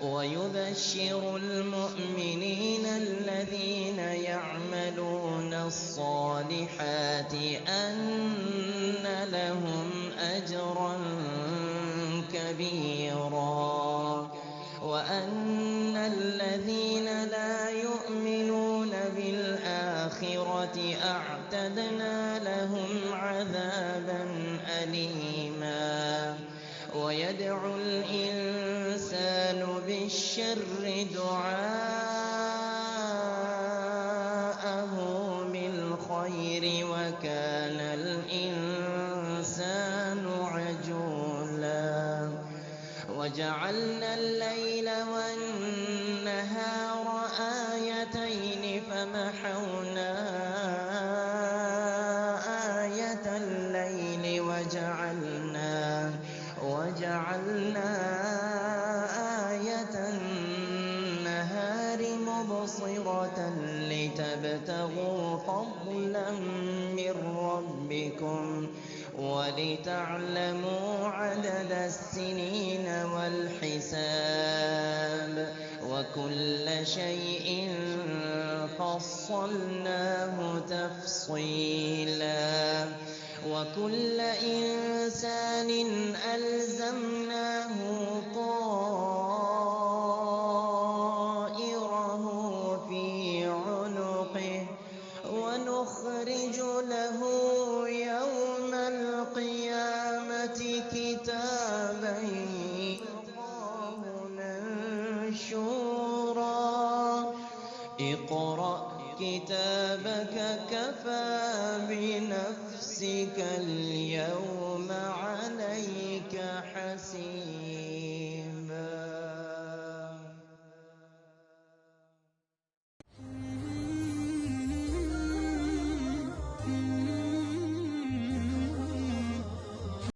ويبشر المؤمنين الذين يعملون الصالحات أن لهم أجرا كبيرا، وأن الذين لا يؤمنون بالآخرة أعتدنا لهم عذابا أليما. ويدعو الإنسان بالشر دعاءه بالخير وكان الإنسان عجولا. وجعلنا الليل والنهار آيتين فمحونا آية الليل وجعلنا آية النهار مبصرة لتبتغوا فضلا من ربكم ولتعلموا عدد السنين والحساب، وكل شيء فصلناه تفصيلا. وكل إنسان ألزمناه طائره في عنقه ونخرج له يوم القيامة كتابا يلقاه منشورا. اقرأ كتابك كفى بنفسك اليوم